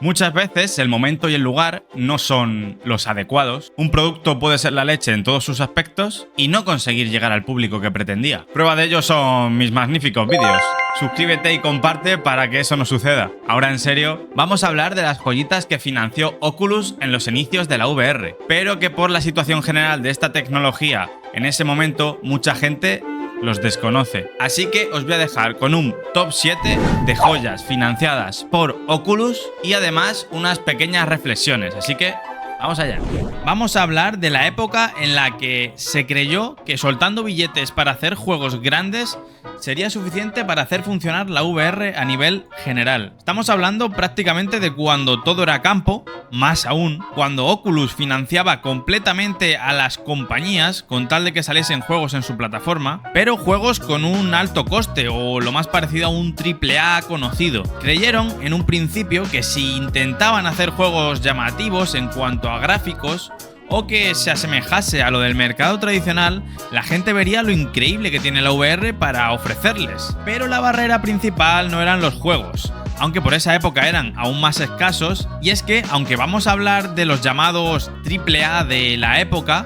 Muchas veces el momento y el lugar no son los adecuados. Un producto puede ser la leche en todos sus aspectos y no conseguir llegar al público que pretendía. Prueba de ello son mis magníficos vídeos. Suscríbete y comparte para que eso no suceda. Ahora en serio, vamos a hablar de las joyitas que financió Oculus en los inicios de la VR, pero que por la situación general de esta tecnología en ese momento mucha gente los desconoce. Así que os voy a dejar con un top 7 de joyas financiadas por Oculus y además unas pequeñas reflexiones. Así que vamos allá. Vamos a hablar de la época en la que se creyó que soltando billetes para hacer juegos grandes sería suficiente para hacer funcionar la VR a nivel general. Estamos hablando prácticamente de cuando todo era campo, más aún, cuando Oculus financiaba completamente a las compañías con tal de que saliesen juegos en su plataforma, pero juegos con un alto coste o lo más parecido a un AAA conocido. Creyeron en un principio que si intentaban hacer juegos llamativos en cuanto a gráficos, o que se asemejase a lo del mercado tradicional, la gente vería lo increíble que tiene la VR para ofrecerles. Pero la barrera principal no eran los juegos, aunque por esa época eran aún más escasos, y es que, aunque vamos a hablar de los llamados AAA de la época,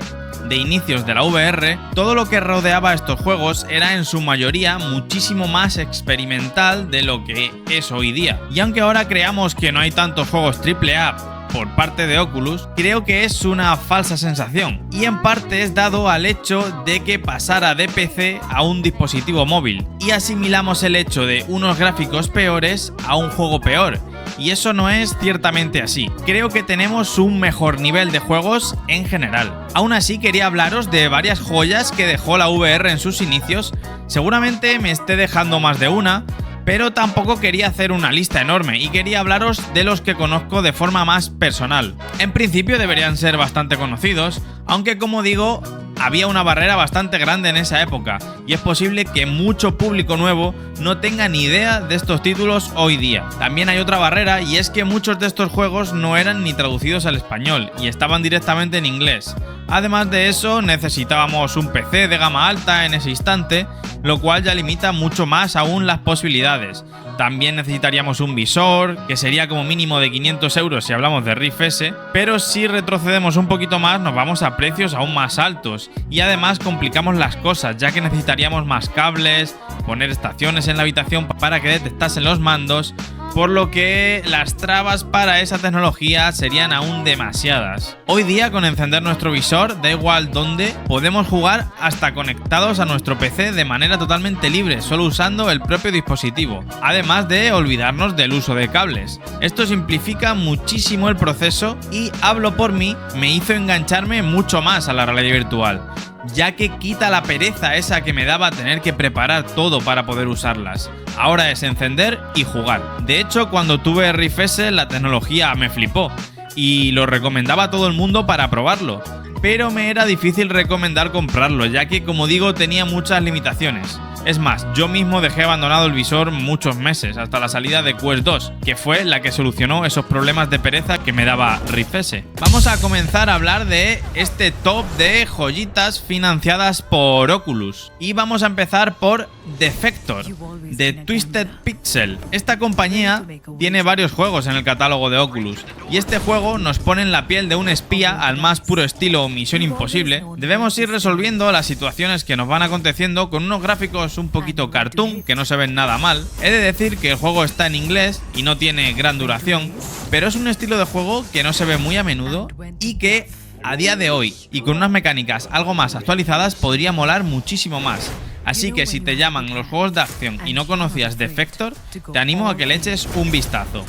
de inicios de la VR, todo lo que rodeaba a estos juegos era en su mayoría muchísimo más experimental de lo que es hoy día. Y aunque ahora creamos que no hay tantos juegos AAA por parte de Oculus, creo que es una falsa sensación, y en parte es dado al hecho de que pasara de PC a un dispositivo móvil, y asimilamos el hecho de unos gráficos peores a un juego peor, y eso no es ciertamente así. Creo que tenemos un mejor nivel de juegos en general. Aún así, quería hablaros de varias joyas que dejó la VR en sus inicios. Seguramente me esté dejando más de una, pero tampoco quería hacer una lista enorme y quería hablaros de los que conozco de forma más personal. En principio deberían ser bastante conocidos, aunque como digo, había una barrera bastante grande en esa época y es posible que mucho público nuevo no tenga ni idea de estos títulos hoy día. También hay otra barrera, y es que muchos de estos juegos no eran ni traducidos al español y estaban directamente en inglés. Además de eso, necesitábamos un PC de gama alta en ese instante, lo cual ya limita mucho más aún las posibilidades. También necesitaríamos un visor, que sería como mínimo de 500 euros si hablamos de Rift S, pero si retrocedemos un poquito más nos vamos a precios aún más altos, y además complicamos las cosas, ya que necesitaríamos más cables, poner estaciones en la habitación para que detectasen los mandos, por lo que las trabas para esa tecnología serían aún demasiadas. Hoy día, con encender nuestro visor, da igual dónde, podemos jugar hasta conectados a nuestro PC de manera totalmente libre, solo usando el propio dispositivo, además de olvidarnos del uso de cables. Esto simplifica muchísimo el proceso y, hablo por mí, me hizo engancharme mucho más a la realidad virtual, ya que quita la pereza esa que me daba tener que preparar todo para poder usarlas. Ahora es encender y jugar. De hecho, cuando tuve Rift S, la tecnología me flipó y lo recomendaba a todo el mundo para probarlo, pero me era difícil recomendar comprarlo, ya que, como digo, tenía muchas limitaciones. Es más, yo mismo dejé abandonado el visor muchos meses, hasta la salida de Quest 2, que fue la que solucionó esos problemas de pereza que me daba Rift S. Vamos a comenzar a hablar de este top de joyitas financiadas por Oculus. Y vamos a empezar por Defector, de Twisted Pixel. Esta compañía tiene varios juegos en el catálogo de Oculus, y este juego nos pone en la piel de un espía al más puro estilo Misión Imposible. Debemos ir resolviendo las situaciones que nos van aconteciendo con unos gráficos un poquito cartoon, que no se ven nada mal. He de decir que el juego está en inglés y no tiene gran duración, pero es un estilo de juego que no se ve muy a menudo y que a día de hoy, y con unas mecánicas algo más actualizadas, podría molar muchísimo más. Así que si te llaman los juegos de acción y no conocías Defector, te animo a que le eches un vistazo.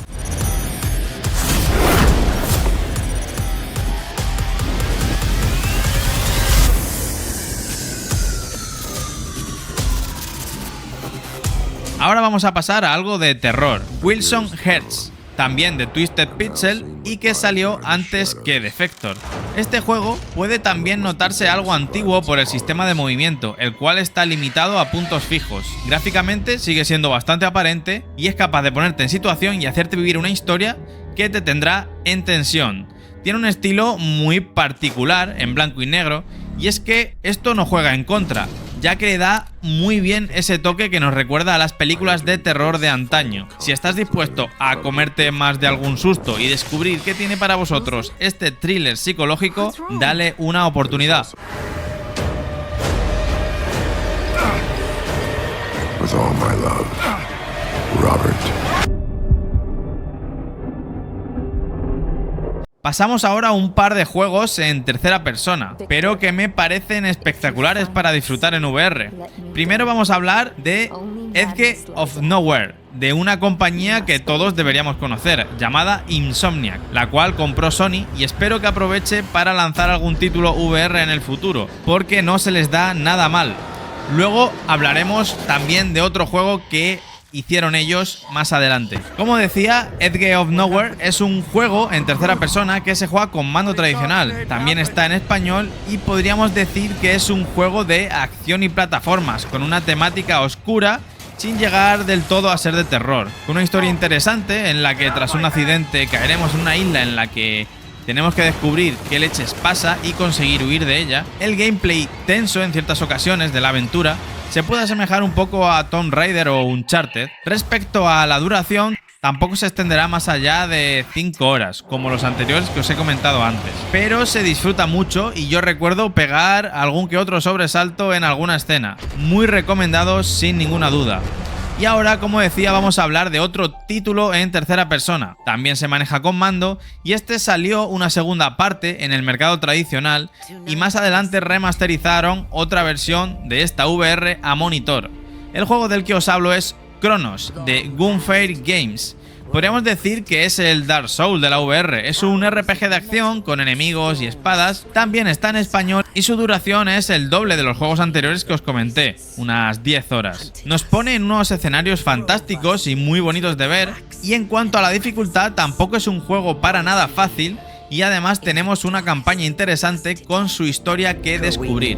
Ahora vamos a pasar a algo de terror. Wilson Hearts, también de Twisted Pixel y que salió antes que Defector. Este juego puede también notarse algo antiguo por el sistema de movimiento, el cual está limitado a puntos fijos. Gráficamente sigue siendo bastante aparente y es capaz de ponerte en situación y hacerte vivir una historia que te tendrá en tensión. Tiene un estilo muy particular en blanco y negro, y es que esto no juega en contra, ya que le da muy bien ese toque que nos recuerda a las películas de terror de antaño. Si estás dispuesto a comerte más de algún susto y descubrir qué tiene para vosotros este thriller psicológico, dale una oportunidad. With all my love, Robert. Pasamos ahora a un par de juegos en tercera persona, pero que me parecen espectaculares para disfrutar en VR. Primero vamos a hablar de Edge of Nowhere, de una compañía que todos deberíamos conocer, llamada Insomniac, la cual compró Sony y espero que aproveche para lanzar algún título VR en el futuro, porque no se les da nada mal. Luego hablaremos también de otro juego que hicieron ellos más adelante. Como decía, Edge of Nowhere es un juego en tercera persona que se juega con mando tradicional. También está en español y podríamos decir que es un juego de acción y plataformas, con una temática oscura sin llegar del todo a ser de terror. Con una historia interesante en la que tras un accidente caeremos en una isla en la que tenemos que descubrir qué leches pasa y conseguir huir de ella. El gameplay tenso en ciertas ocasiones de la aventura se puede asemejar un poco a Tomb Raider o Uncharted. Respecto a la duración, tampoco se extenderá más allá de 5 horas, como los anteriores que os he comentado antes. Pero se disfruta mucho y yo recuerdo pegar algún que otro sobresalto en alguna escena. Muy recomendado sin ninguna duda. Y ahora, como decía, vamos a hablar de otro título en tercera persona. También se maneja con mando y este salió una segunda parte en el mercado tradicional y más adelante remasterizaron otra versión de esta VR a monitor. El juego del que os hablo es Chronos, de Gunfire Games. Podríamos decir que es el Dark Souls de la VR, es un RPG de acción con enemigos y espadas, también está en español y su duración es el doble de los juegos anteriores que os comenté, unas 10 horas. Nos pone en unos escenarios fantásticos y muy bonitos de ver, y en cuanto a la dificultad tampoco es un juego para nada fácil, y además tenemos una campaña interesante con su historia que descubrir.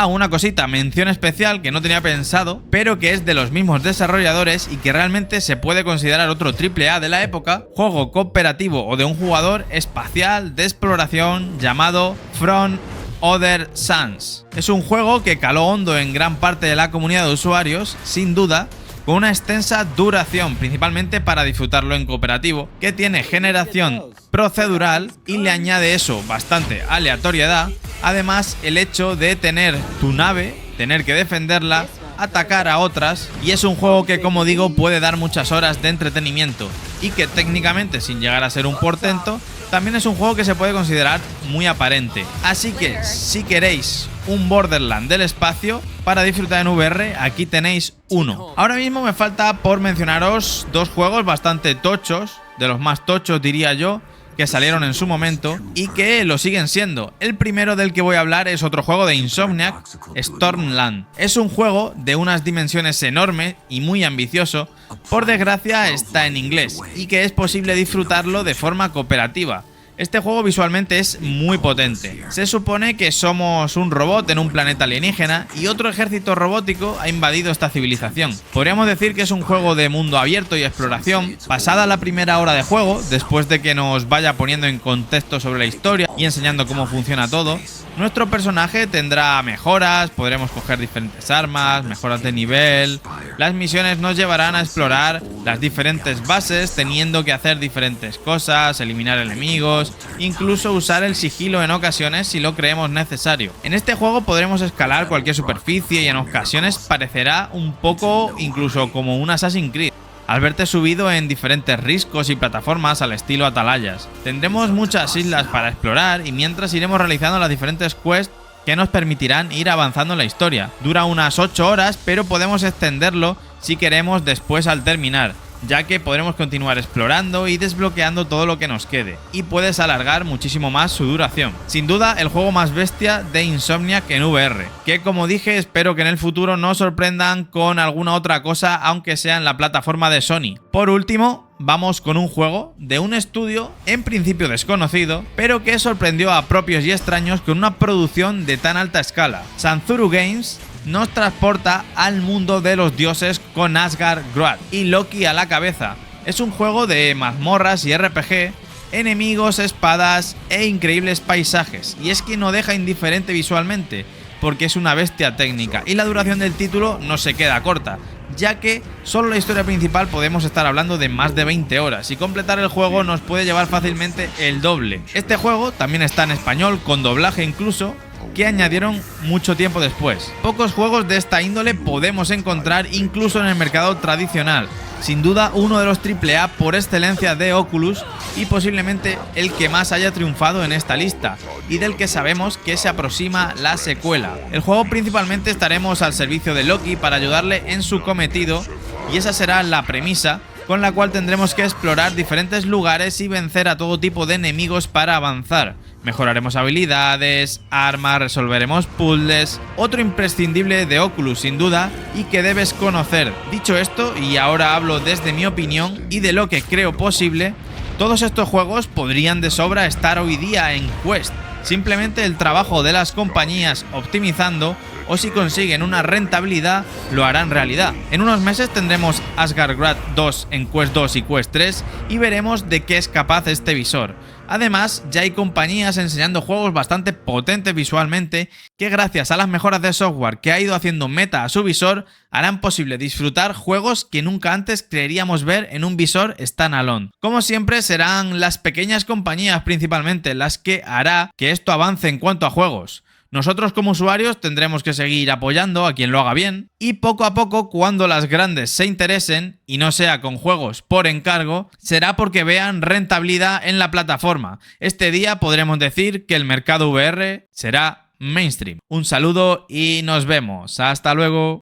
Una cosita, mención especial que no tenía pensado, pero que es de los mismos desarrolladores y que realmente se puede considerar otro AAA de la época, juego cooperativo o de un jugador espacial de exploración llamado From Other Suns. Es un juego que caló hondo en gran parte de la comunidad de usuarios, sin duda, con una extensa duración, principalmente para disfrutarlo en cooperativo, que tiene generación procedural y le añade eso bastante aleatoriedad. Además, el hecho de tener tu nave, tener que defenderla, atacar a otras, y es un juego que, como digo, puede dar muchas horas de entretenimiento y que técnicamente, sin llegar a ser un portento, también es un juego que se puede considerar muy aparente. Así que, si queréis un Borderlands del espacio para disfrutar en VR, aquí tenéis uno. Ahora mismo me falta por mencionaros dos juegos bastante tochos, de los más tochos diría yo, que salieron en su momento y que lo siguen siendo. El primero del que voy a hablar es otro juego de Insomniac, Stormland. Es un juego de unas dimensiones enormes y muy ambicioso, por desgracia está en inglés, y que es posible disfrutarlo de forma cooperativa. Este juego visualmente es muy potente. Se supone que somos un robot en un planeta alienígena y otro ejército robótico ha invadido esta civilización. Podríamos decir que es un juego de mundo abierto y exploración. Pasada la primera hora de juego, después de que nos vaya poniendo en contexto sobre la historia y enseñando cómo funciona todo, nuestro personaje tendrá mejoras, podremos coger diferentes armas, mejoras de nivel. Las misiones nos llevarán a explorar las diferentes bases, teniendo que hacer diferentes cosas, eliminar enemigos, incluso usar el sigilo en ocasiones si lo creemos necesario. En este juego podremos escalar cualquier superficie y en ocasiones parecerá un poco incluso como un Assassin's Creed, al verte subido en diferentes riscos y plataformas al estilo atalayas. Tendremos muchas islas para explorar y mientras iremos realizando las diferentes quests que nos permitirán ir avanzando en la historia. Dura unas 8 horas, pero podemos extenderlo si queremos después al terminar, ya que podremos continuar explorando y desbloqueando todo lo que nos quede, y puedes alargar muchísimo más su duración. Sin duda, el juego más bestia de Insomniac en VR, que como dije, espero que en el futuro nos sorprendan con alguna otra cosa, aunque sea en la plataforma de Sony. Por último, vamos con un juego de un estudio en principio desconocido, pero que sorprendió a propios y extraños con una producción de tan alta escala. Sanzuru Games nos transporta al mundo de los dioses con Asgard-Grad y Loki a la cabeza. Es un juego de mazmorras y RPG, enemigos, espadas e increíbles paisajes, y es que no deja indiferente visualmente, porque es una bestia técnica, y la duración del título no se queda corta, ya que solo la historia principal podemos estar hablando de más de 20 horas, y completar el juego nos puede llevar fácilmente el doble. Este juego también está en español, con doblaje incluso, que añadieron mucho tiempo después. Pocos juegos de esta índole podemos encontrar incluso en el mercado tradicional. Sin duda uno de los AAA por excelencia de Oculus y posiblemente el que más haya triunfado en esta lista y del que sabemos que se aproxima la secuela. El juego principalmente estaremos al servicio de Loki para ayudarle en su cometido y esa será la premisa con la cual tendremos que explorar diferentes lugares y vencer a todo tipo de enemigos para avanzar. Mejoraremos habilidades, armas, resolveremos puzzles. Otro imprescindible de Oculus sin duda y que debes conocer. Dicho esto, y ahora hablo desde mi opinión y de lo que creo posible, todos estos juegos podrían de sobra estar hoy día en Quest. Simplemente el trabajo de las compañías optimizando, o si consiguen una rentabilidad, lo harán realidad. En unos meses tendremos Asgard-Grad 2 en Quest 2 y Quest 3 y veremos de qué es capaz este visor. Además, ya hay compañías enseñando juegos bastante potentes visualmente que gracias a las mejoras de software que ha ido haciendo Meta a su visor, harán posible disfrutar juegos que nunca antes creeríamos ver en un visor standalone. Como siempre, serán las pequeñas compañías principalmente las que hará que esto avance en cuanto a juegos. Nosotros como usuarios tendremos que seguir apoyando a quien lo haga bien y poco a poco, cuando las grandes se interesen, y no sea con juegos por encargo, será porque vean rentabilidad en la plataforma. Este día podremos decir que el mercado VR será mainstream. Un saludo y nos vemos. Hasta luego.